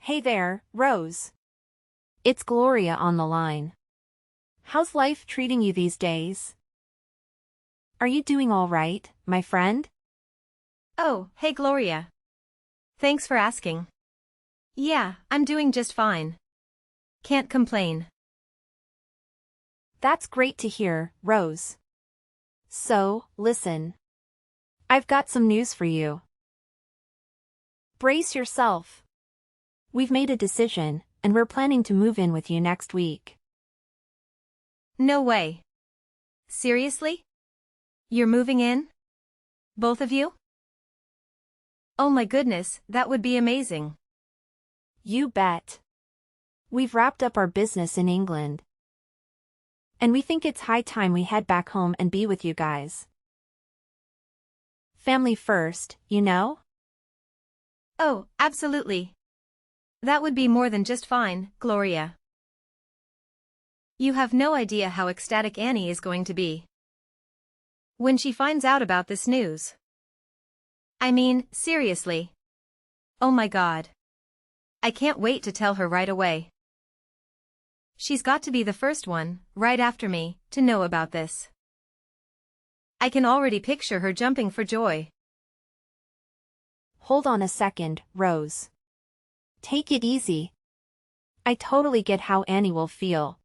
Hey there, Rose. It's Gloria on the line. How's life treating you these days? Are you doing all right, my friend? Oh, hey Gloria. Thanks for asking. Yeah, I'm doing just fine. Can't complain. That's great to hear, Rose. So, listen. I've got some news for you. Brace yourself. We've made a decision, and we're planning to move in with you next week. No way. Seriously? You're moving in? Both of you? Oh my goodness, that would be amazing. You bet. We've wrapped up our business in England. And we think it's high time we head back home and be with you guys. Family first, you know? Oh, absolutely. That would be more than just fine, Gloria. You have no idea how ecstatic Annie is going to be when she finds out about this news. I mean, seriously. Oh my God. I can't wait to tell her right away. She's got to be the first one, right after me, to know about this. I can already picture her jumping for joy. Hold on a second, Rose. Take it easy. I totally get how Annie will feel.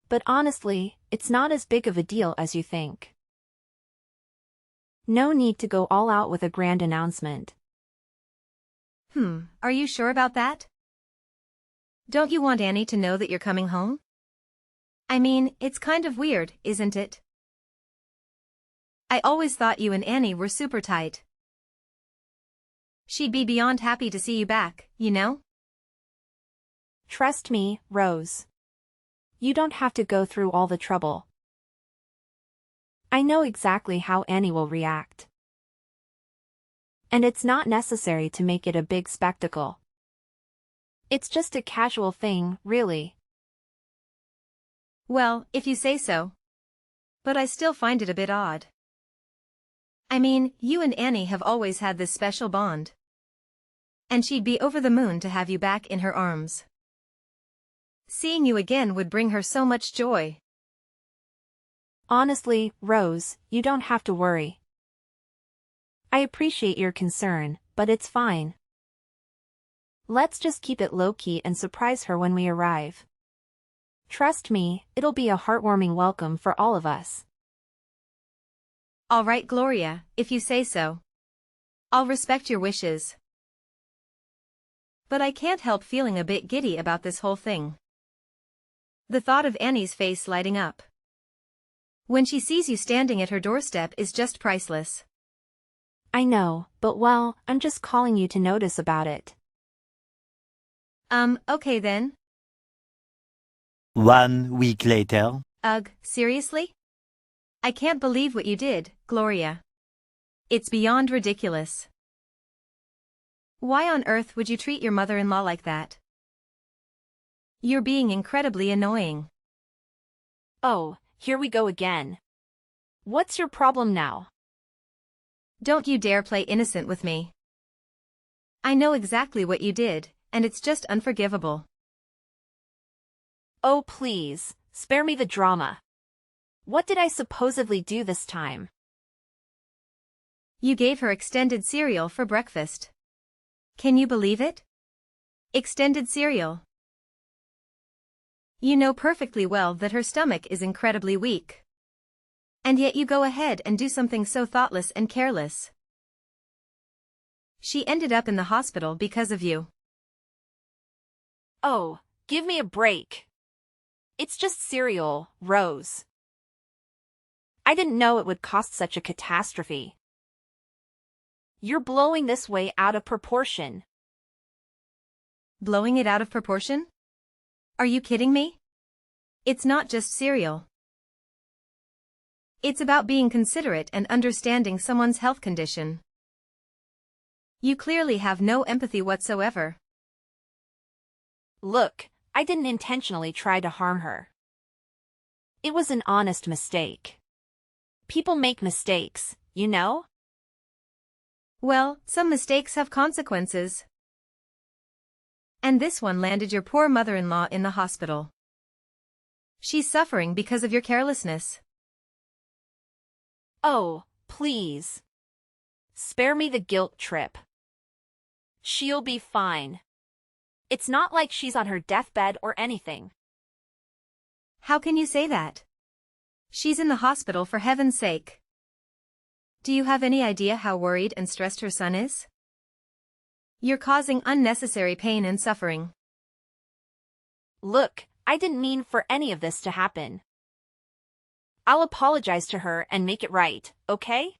But honestly, it's not as big of a deal as you think. No need to go all out with a grand announcement. Are you sure about that? Don't you want Annie to know that you're coming home? I mean, it's kind of weird, isn't it? I always thought you and Annie were super tight. She'd be beyond happy to see you back, you know? Trust me, Rose. You don't have to go through all the trouble. I know exactly how Annie will react. And it's not necessary to make it a big spectacle. It's just a casual thing, really. Well, if you say so. But I still find it a bit odd. I mean, you and Annie have always had this special bond. And she'd be over the moon to have you back in her arms. Seeing you again would bring her so much joy. Honestly, Rose, you don't have to worry. I appreciate your concern, but it's fine. Let's just keep it low-key and surprise her when we arrive. Trust me, it'll be a heartwarming welcome for all of us. All right, Gloria, if you say so. I'll respect your wishes. But I can't help feeling a bit giddy about this whole thing. The thought of Annie's face lighting up when she sees you standing at her doorstep is just priceless. I know, but well, I'm just calling you to notice about it. Okay then. 1 week later. Ugh, seriously? I can't believe what you did, Gloria. It's beyond ridiculous. Why on earth would you treat your mother-in-law like that? You're being incredibly annoying. Oh, here we go again. What's your problem now? Don't you dare play innocent with me. I know exactly what you did, and it's just unforgivable. Oh please, spare me the drama. What did I supposedly do this time? You gave her extended cereal for breakfast. Can you believe it? Extended cereal. You know perfectly well that her stomach is incredibly weak. And yet you go ahead and do something so thoughtless and careless. She ended up in the hospital because of you. Oh, give me a break. It's just cereal, Rose. I didn't know it would cost such a catastrophe. You're blowing this way out of proportion. Blowing it out of proportion? Are you kidding me? It's not just cereal. It's about being considerate and understanding someone's health condition. You clearly have no empathy whatsoever. Look, I didn't intentionally try to harm her. It was an honest mistake. People make mistakes, you know? Well, some mistakes have consequences. And this one landed your poor mother-in-law in the hospital. She's suffering because of your carelessness. Oh, please. Spare me the guilt trip. She'll be fine. It's not like she's on her deathbed or anything. How can you say that? She's in the hospital, for heaven's sake. Do you have any idea how worried and stressed her son is? You're causing unnecessary pain and suffering. Look, I didn't mean for any of this to happen. I'll apologize to her and make it right, okay?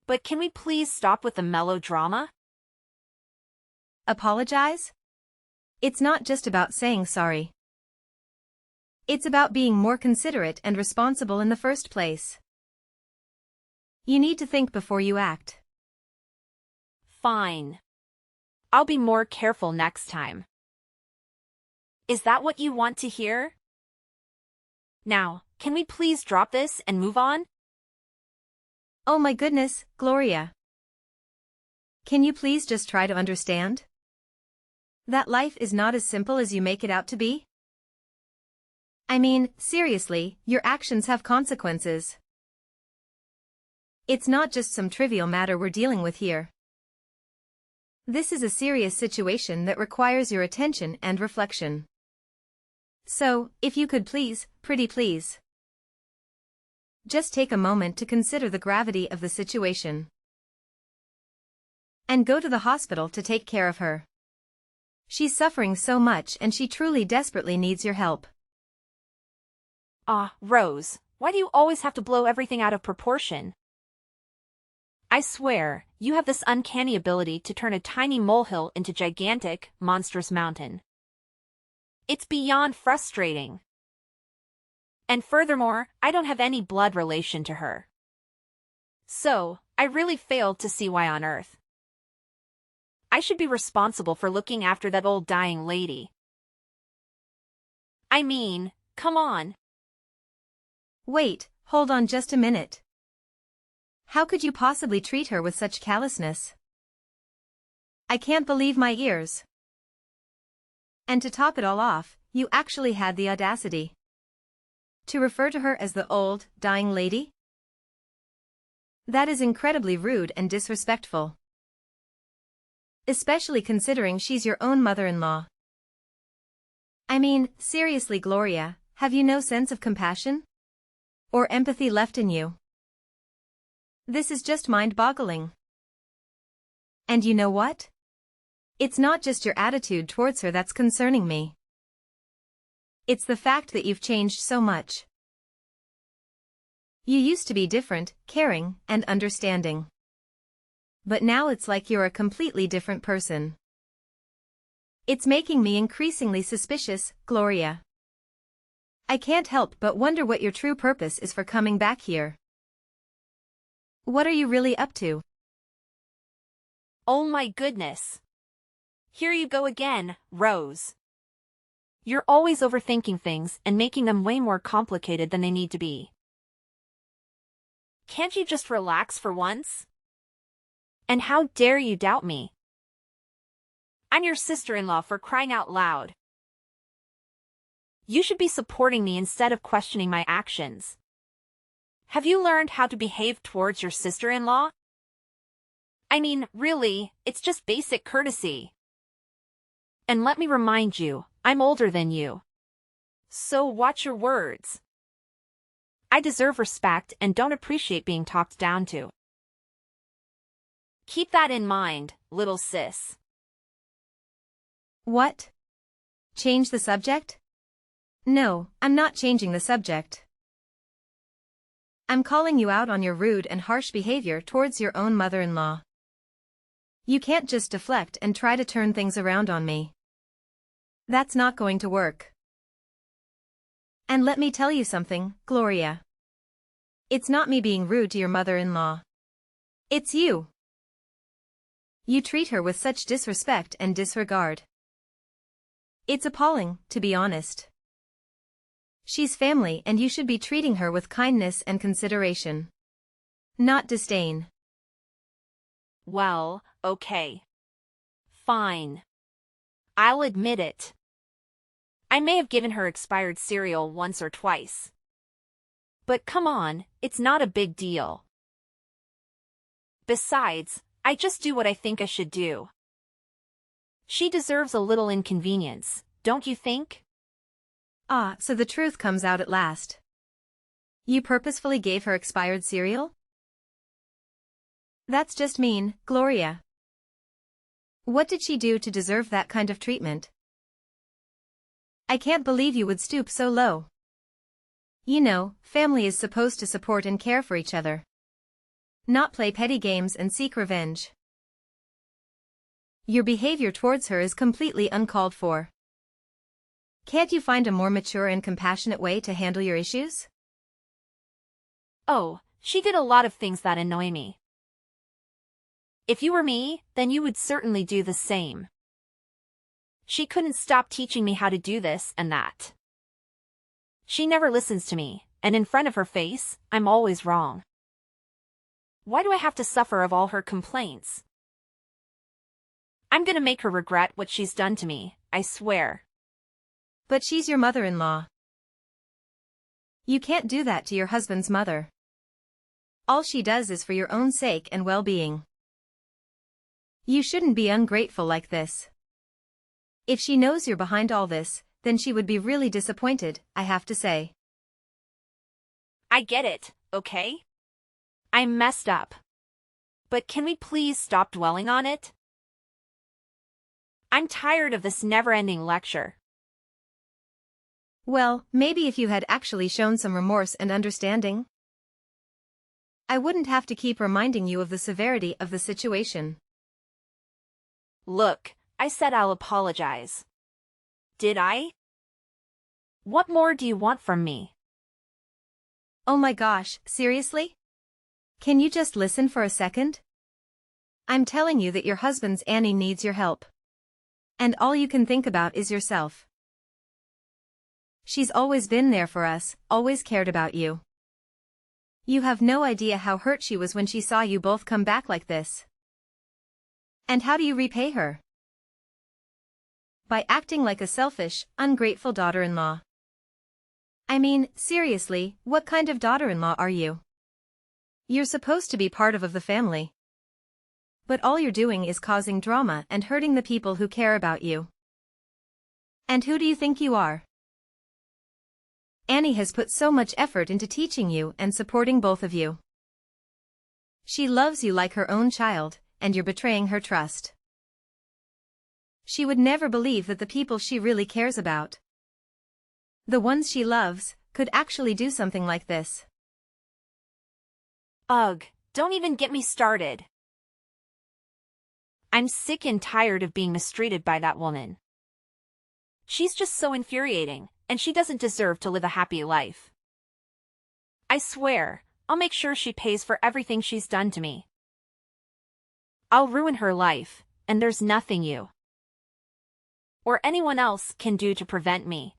But can we please stop with the melodrama? Apologize? It's not just about saying sorry. It's about being more considerate and responsible in the first place. You need to think before you act. Fine. I'll be more careful next time. Is that what you want to hear? Now, can we please drop this and move on? Oh my goodness, Gloria. Can you please just try to understand? That life is not as simple as you make it out to be? I mean, seriously, your actions have consequences. It's not just some trivial matter we're dealing with here. This is a serious situation that requires your attention and reflection. So, if you could please, pretty please, just take a moment to consider the gravity of the situation. And go to the hospital to take care of her. She's suffering so much and she truly desperately needs your help. Rose, why do you always have to blow everything out of proportion? I swear, you have this uncanny ability to turn a tiny molehill into gigantic, monstrous mountain. It's beyond frustrating. And furthermore, I don't have any blood relation to her. So, I really failed to see why on earth I should be responsible for looking after that old dying lady. I mean, come on. Wait, hold on just a minute. How could you possibly treat her with such callousness? I can't believe my ears. And to top it all off, you actually had the audacity to refer to her as the old, dying lady? That is incredibly rude and disrespectful. Especially considering she's your own mother-in-law. I mean, seriously, Gloria, have you no sense of compassion? Or empathy left in you? This is just mind-boggling. And you know what? It's not just your attitude towards her that's concerning me. It's the fact that you've changed so much. You used to be different, caring, and understanding. But now it's like you're a completely different person. It's making me increasingly suspicious, Gloria. I can't help but wonder what your true purpose is for coming back here. What are you really up to? Oh my goodness. Here you go again, Rose. You're always overthinking things and making them way more complicated than they need to be. Can't you just relax for once? And how dare you doubt me? I'm your sister-in-law, for crying out loud. You should be supporting me instead of questioning my actions. Have you learned how to behave towards your sister-in-law? I mean, really, it's just basic courtesy. And let me remind you, I'm older than you. So watch your words. I deserve respect and don't appreciate being talked down to. Keep that in mind, little sis. What? Change the subject? No, I'm not changing the subject. I'm calling you out on your rude and harsh behavior towards your own mother-in-law. You can't just deflect and try to turn things around on me. That's not going to work. And let me tell you something, Gloria. It's not me being rude to your mother-in-law. It's you. You treat her with such disrespect and disregard. It's appalling, to be honest. She's family and you should be treating her with kindness and consideration. Not disdain. Well, okay. Fine. I'll admit it. I may have given her expired cereal once or twice. But come on, it's not a big deal. Besides, I just do what I think I should do. She deserves a little inconvenience, don't you think? Ah, so the truth comes out at last. You purposefully gave her expired cereal? That's just mean, Gloria. What did she do to deserve that kind of treatment? I can't believe you would stoop so low. You know, family is supposed to support and care for each other. Not play petty games and seek revenge. Your behavior towards her is completely uncalled for. Can't you find a more mature and compassionate way to handle your issues? Oh, she did a lot of things that annoy me. If you were me, then you would certainly do the same. She couldn't stop teaching me how to do this and that. She never listens to me, and in front of her face, I'm always wrong. Why do I have to suffer of all her complaints? I'm gonna make her regret what she's done to me, I swear. But she's your mother-in-law. You can't do that to your husband's mother. All she does is for your own sake and well-being. You shouldn't be ungrateful like this. If she knows you're behind all this, then she would be really disappointed, I have to say. I get it, okay? I messed up. But can we please stop dwelling on it? I'm tired of this never-ending lecture. Well, maybe if you had actually shown some remorse and understanding, I wouldn't have to keep reminding you of the severity of the situation. Look, I said I'll apologize. Did I? What more do you want from me? Oh my gosh, seriously? Can you just listen for a second? I'm telling you that your husband's Annie needs your help. And all you can think about is yourself. She's always been there for us, always cared about you. You have no idea how hurt she was when she saw you both come back like this. And how do you repay her? By acting like a selfish, ungrateful daughter-in-law. I mean, seriously, what kind of daughter-in-law are you? You're supposed to be part of the family. But all you're doing is causing drama and hurting the people who care about you. And who do you think you are? Annie has put so much effort into teaching you and supporting both of you. She loves you like her own child, and you're betraying her trust. She would never believe that the people she really cares about, the ones she loves, could actually do something like this. Ugh, don't even get me started. I'm sick and tired of being mistreated by that woman. She's just so infuriating, and she doesn't deserve to live a happy life. I swear, I'll make sure she pays for everything she's done to me. I'll ruin her life, and there's nothing you or anyone else can do to prevent me.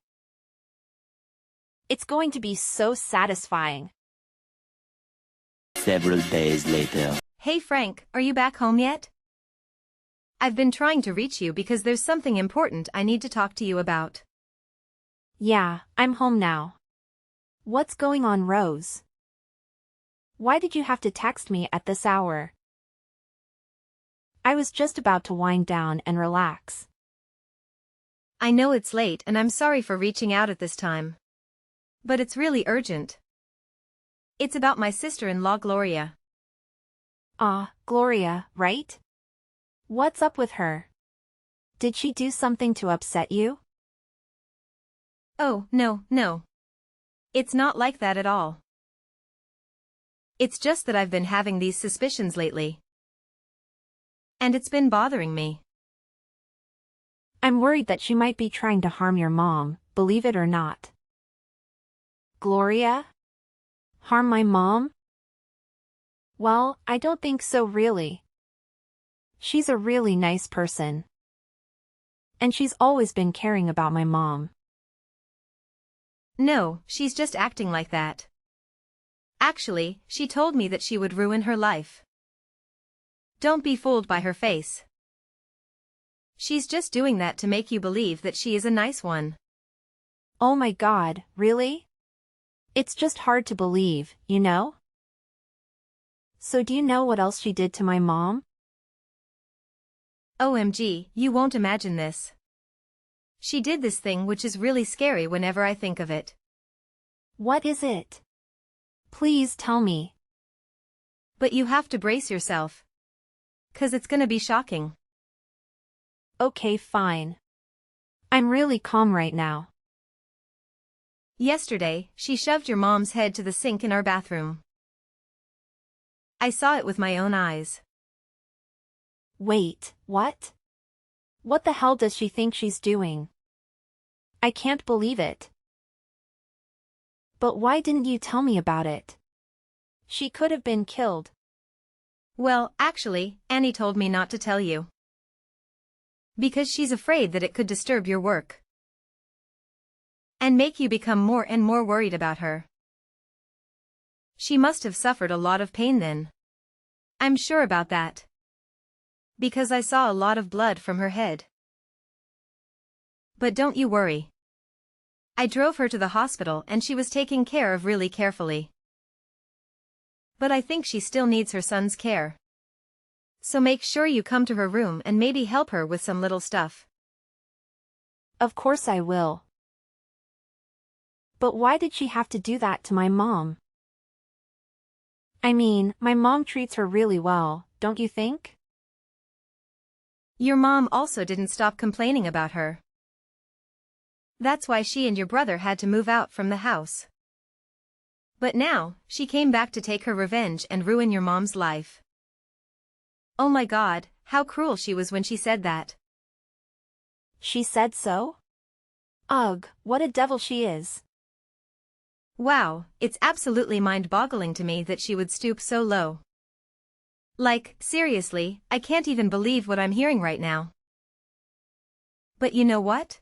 It's going to be so satisfying. Several days later. Hey Frank, are you back home yet? I've been trying to reach you because there's something important I need to talk to you about. Yeah, I'm home now. What's going on, Rose? Why did you have to text me at this hour? I was just about to wind down and relax. I know it's late and I'm sorry for reaching out at this time. But it's really urgent. It's about my sister-in-law Gloria. Ah, Gloria, right? What's up with her? Did she do something to upset you? Oh, no. It's not like that at all. It's just that I've been having these suspicions lately. And it's been bothering me. I'm worried that she might be trying to harm your mom, believe it or not. Gloria? Harm my mom? Well, I don't think so really. She's a really nice person. And she's always been caring about my mom. No, she's just acting like that. Actually, she told me that she would ruin her life. Don't be fooled by her face. She's just doing that to make you believe that she is a nice one. Oh my God, really? It's just hard to believe, you know? So do you know what else she did to my mom? OMG, you won't imagine this. She did this thing which is really scary whenever I think of it. What is it? Please tell me. But you have to brace yourself. 'Cause it's gonna be shocking. Okay, fine. I'm really calm right now. Yesterday, she shoved your mom's head to the sink in our bathroom. I saw it with my own eyes. Wait, what? What the hell does she think she's doing? I can't believe it. But why didn't you tell me about it? She could have been killed. Well, actually, Annie told me not to tell you. Because she's afraid that it could disturb your work. And make you become more and more worried about her. She must have suffered a lot of pain then. I'm sure about that. Because I saw a lot of blood from her head. But don't you worry. I drove her to the hospital and she was taken care of really carefully. But I think she still needs her son's care. So make sure you come to her room and maybe help her with some little stuff. Of course I will. But why did she have to do that to my mom? I mean, my mom treats her really well, don't you think? Your mom also didn't stop complaining about her. That's why she and your brother had to move out from the house. But now, she came back to take her revenge and ruin your mom's life. Oh my God, how cruel she was when she said that. She said so? Ugh, what a devil she is. Wow, it's absolutely mind-boggling to me that she would stoop so low. Like, seriously, I can't even believe what I'm hearing right now. But you know what?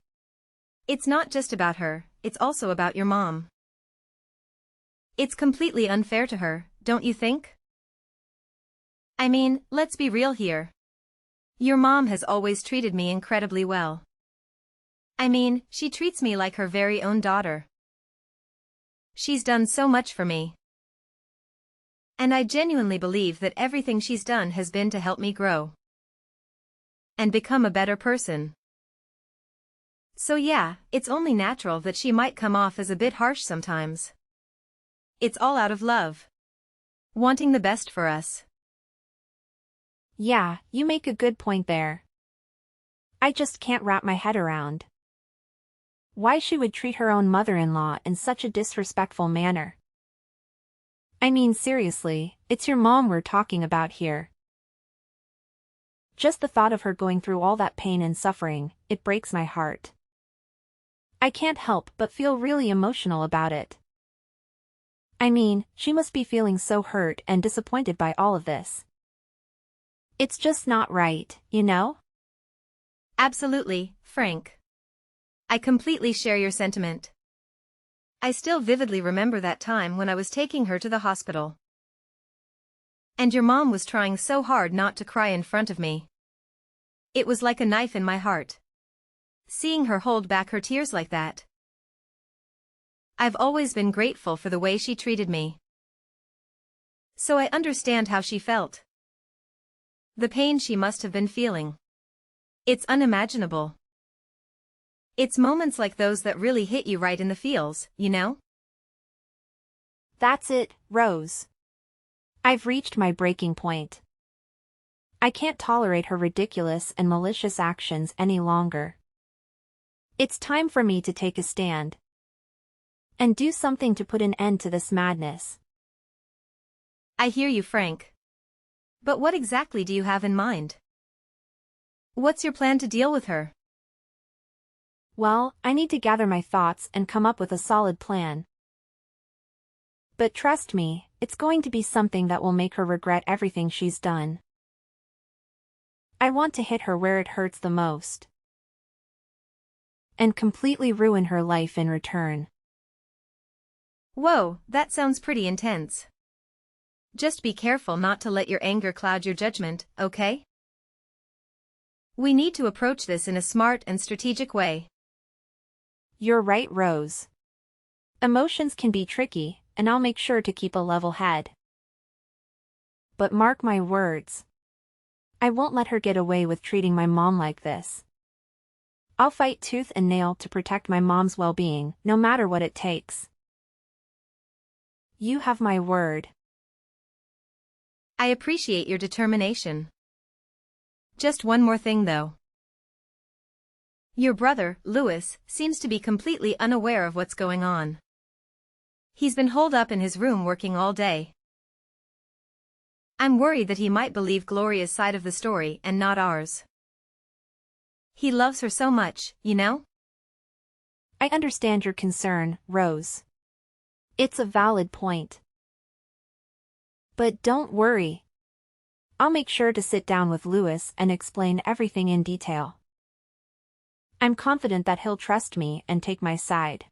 It's not just about her, it's also about your mom. It's completely unfair to her, don't you think? I mean, let's be real here. Your mom has always treated me incredibly well. I mean, she treats me like her very own daughter. She's done so much for me. And I genuinely believe that everything she's done has been to help me grow. And become a better person. So yeah, it's only natural that she might come off as a bit harsh sometimes. It's all out of love. Wanting the best for us. Yeah, you make a good point there. I just can't wrap my head around why she would treat her own mother-in-law in such a disrespectful manner. I mean seriously, it's your mom we're talking about here. Just the thought of her going through all that pain and suffering, it breaks my heart. I can't help but feel really emotional about it. I mean, she must be feeling so hurt and disappointed by all of this. It's just not right, you know? Absolutely, Frank. I completely share your sentiment. I still vividly remember that time when I was taking her to the hospital. And your mom was trying so hard not to cry in front of me. It was like a knife in my heart. Seeing her hold back her tears like that. I've always been grateful for the way she treated me. So I understand how she felt. The pain she must have been feeling. It's unimaginable. It's moments like those that really hit you right in the feels, you know? That's it, Rose. I've reached my breaking point. I can't tolerate her ridiculous and malicious actions any longer. It's time for me to take a stand. And do something to put an end to this madness. I hear you, Frank. But what exactly do you have in mind? What's your plan to deal with her? Well, I need to gather my thoughts and come up with a solid plan. But trust me, it's going to be something that will make her regret everything she's done. I want to hit her where it hurts the most. And completely ruin her life in return. Whoa, that sounds pretty intense. Just be careful not to let your anger cloud your judgment, okay? We need to approach this in a smart and strategic way. You're right, Rose. Emotions can be tricky, and I'll make sure to keep a level head. But mark my words. I won't let her get away with treating my mom like this. I'll fight tooth and nail to protect my mom's well-being, no matter what it takes. You have my word. I appreciate your determination. Just one more thing though. Your brother, Louis, seems to be completely unaware of what's going on. He's been holed up in his room working all day. I'm worried that he might believe Gloria's side of the story and not ours. He loves her so much, you know? I understand your concern, Rose. It's a valid point. But don't worry. I'll make sure to sit down with Louis and explain everything in detail. I'm confident that he'll trust me and take my side.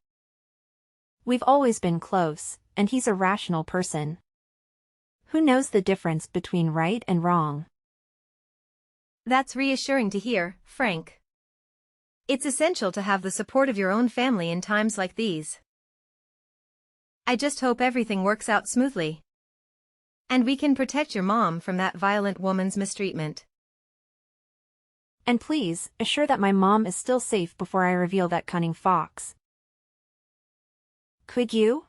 We've always been close, and he's a rational person. Who knows the difference between right and wrong? That's reassuring to hear, Frank. It's essential to have the support of your own family in times like these. I just hope everything works out smoothly. And we can protect your mom from that violent woman's mistreatment. And please, assure that my mom is still safe before I reveal that cunning fox. Could you?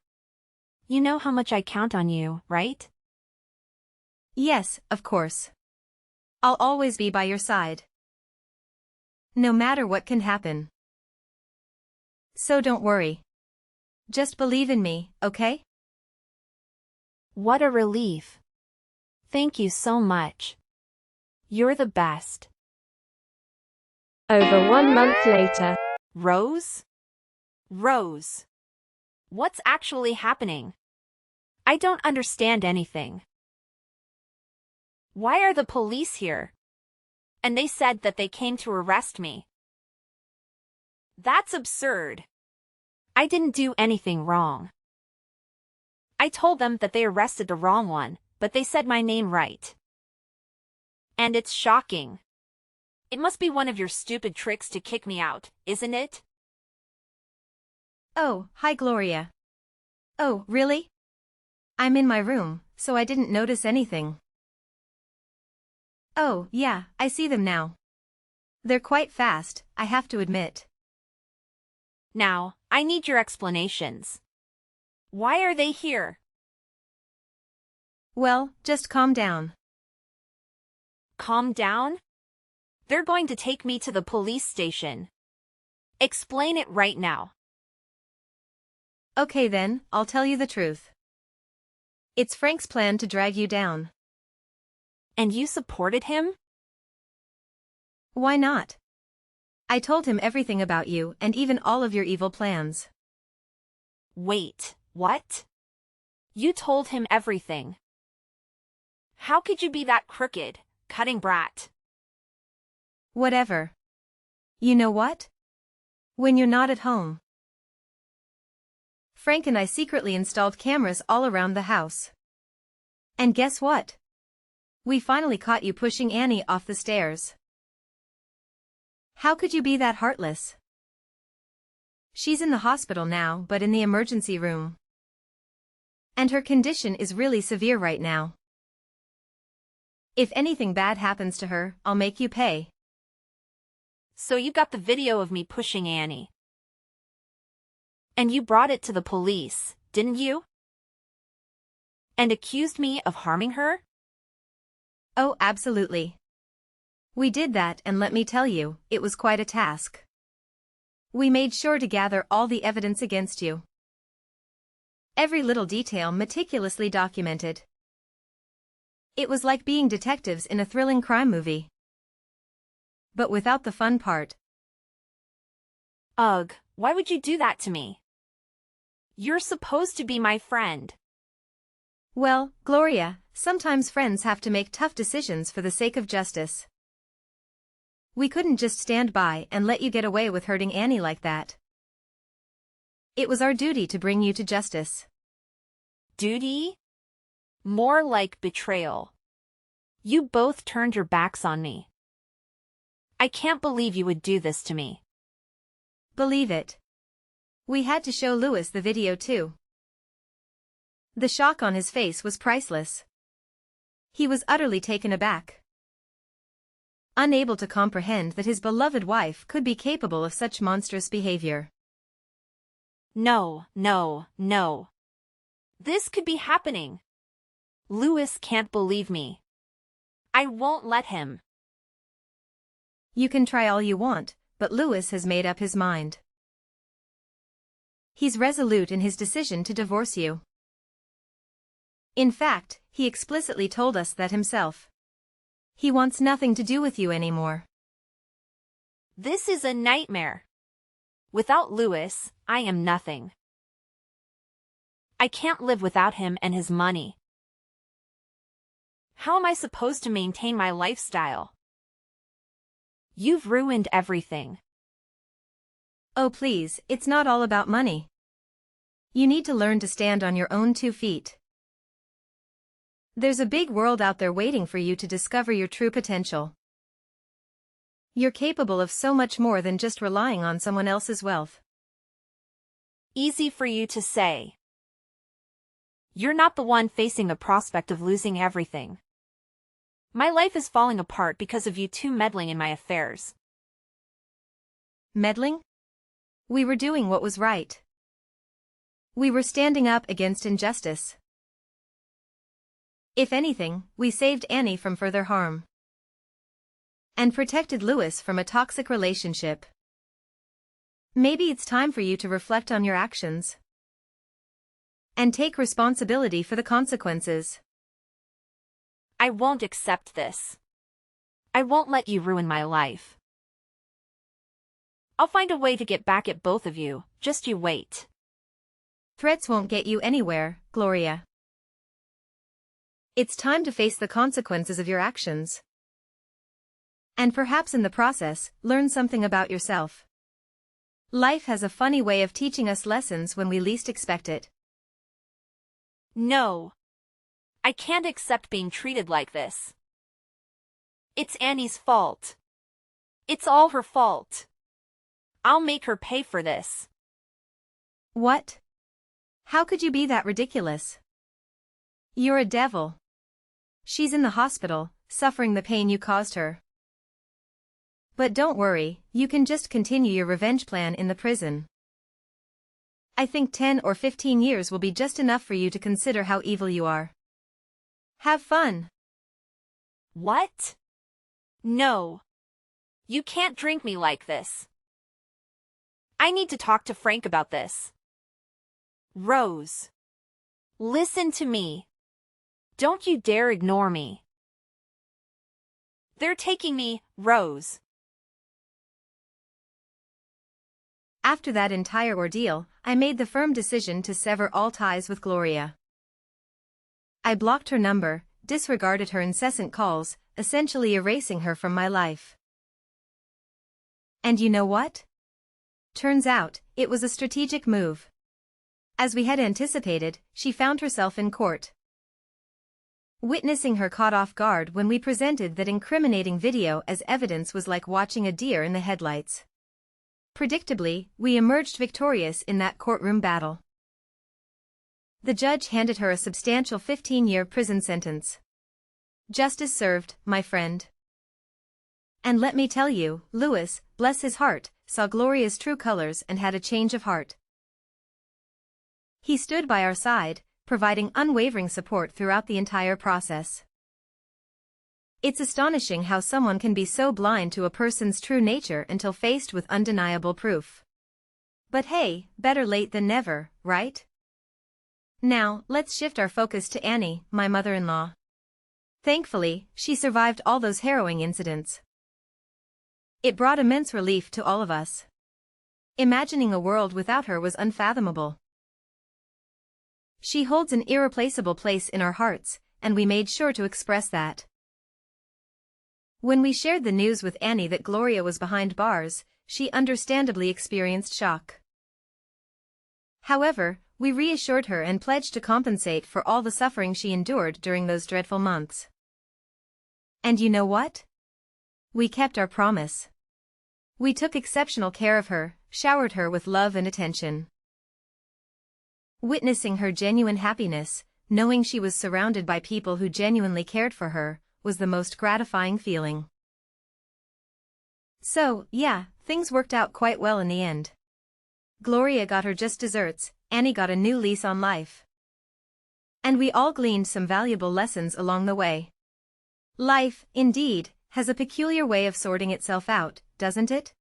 You know how much I count on you, right? Yes, of course. I'll always be by your side. No matter what can happen. So don't worry. Just believe in me, okay? What a relief. Thank you so much. You're the best. Over 1 month later. Rose? Rose. What's actually happening? I don't understand anything. Why are the police here? And they said that they came to arrest me. That's absurd. I didn't do anything wrong. I told them that they arrested the wrong one, but they said my name right. And it's shocking. It must be one of your stupid tricks to kick me out, isn't it? Oh, hi Gloria. Oh, really? I'm in my room, so I didn't notice anything. Oh, yeah, I see them now. They're quite fast, I have to admit. Now, I need your explanations. Why are they here? Well, just calm down. Calm down? They're going to take me to the police station. Explain it right now. Okay then, I'll tell you the truth. It's Frank's plan to drag you down. And you supported him? Why not? I told him everything about you and even all of your evil plans. Wait, what? You told him everything. How could you be that crooked, cutting brat? Whatever. You know what? When you're not at home. Frank and I secretly installed cameras all around the house. And guess what? We finally caught you pushing Annie off the stairs. How could you be that heartless? She's in the hospital now, but in the emergency room. And her condition is really severe right now. If anything bad happens to her, I'll make you pay. So you got the video of me pushing Annie. And you brought it to the police, didn't you? And accused me of harming her? Oh, absolutely. We did that, and let me tell you, it was quite a task. We made sure to gather all the evidence against you. Every little detail meticulously documented. It was like being detectives in a thrilling crime movie. But without the fun part. Ugh, why would you do that to me? You're supposed to be my friend. Well, Gloria, sometimes friends have to make tough decisions for the sake of justice. We couldn't just stand by and let you get away with hurting Annie like that. It was our duty to bring you to justice. Duty? More like betrayal. You both turned your backs on me. I can't believe you would do this to me. Believe it. We had to show Louis the video too. The shock on his face was priceless. He was utterly taken aback. Unable to comprehend that his beloved wife could be capable of such monstrous behavior. No, no, no. This could be happening. Louis can't believe me. I won't let him. You can try all you want, but Louis has made up his mind. He's resolute in his decision to divorce you. In fact, he explicitly told us that himself. He wants nothing to do with you anymore. This is a nightmare. Without Louis, I am nothing. I can't live without him and his money. How am I supposed to maintain my lifestyle? You've ruined everything. Oh please, it's not all about money. You need to learn to stand on your own 2 feet. There's a big world out there waiting for you to discover your true potential. You're capable of so much more than just relying on someone else's wealth. Easy for you to say. You're not the one facing the prospect of losing everything. My life is falling apart because of you two meddling in my affairs. Meddling? We were doing what was right. We were standing up against injustice. If anything, we saved Annie from further harm. And protected Louis from a toxic relationship. Maybe it's time for you to reflect on your actions. And take responsibility for the consequences. I won't accept this. I won't let you ruin my life. I'll find a way to get back at both of you, just you wait. Threats won't get you anywhere, Gloria. It's time to face the consequences of your actions. And perhaps in the process, learn something about yourself. Life has a funny way of teaching us lessons when we least expect it. No. I can't accept being treated like this. It's Annie's fault. It's all her fault. I'll make her pay for this. What? How could you be that ridiculous? You're a devil. She's in the hospital, suffering the pain you caused her. But don't worry, you can just continue your revenge plan in the prison. I think 10 or 15 years will be just enough for you to consider how evil you are. Have fun. What? No. You can't drink me like this. I need to talk to Frank about this. Rose. Listen to me. Don't you dare ignore me. They're taking me, Rose. After that entire ordeal, I made the firm decision to sever all ties with Gloria. I blocked her number, disregarded her incessant calls, essentially erasing her from my life. And you know what? Turns out, it was a strategic move. As we had anticipated, she found herself in court. Witnessing her caught off guard when we presented that incriminating video as evidence was like watching a deer in the headlights. Predictably, we emerged victorious in that courtroom battle. The judge handed her a substantial 15-year prison sentence. Justice served, my friend. And let me tell you, Louis, bless his heart, saw Gloria's true colors and had a change of heart. He stood by our side, providing unwavering support throughout the entire process. It's astonishing how someone can be so blind to a person's true nature until faced with undeniable proof. But hey, better late than never, right? Now, let's shift our focus to Annie, my mother-in-law. Thankfully, she survived all those harrowing incidents. It brought immense relief to all of us. Imagining a world without her was unfathomable. She holds an irreplaceable place in our hearts, and we made sure to express that. When we shared the news with Annie that Gloria was behind bars, she understandably experienced shock. However, we reassured her and pledged to compensate for all the suffering she endured during those dreadful months. And you know what? We kept our promise. We took exceptional care of her, showered her with love and attention. Witnessing her genuine happiness, knowing she was surrounded by people who genuinely cared for her, was the most gratifying feeling. So, yeah, things worked out quite well in the end. Gloria got her just desserts, Annie got a new lease on life. And we all gleaned some valuable lessons along the way. Life, indeed, has a peculiar way of sorting itself out, doesn't it?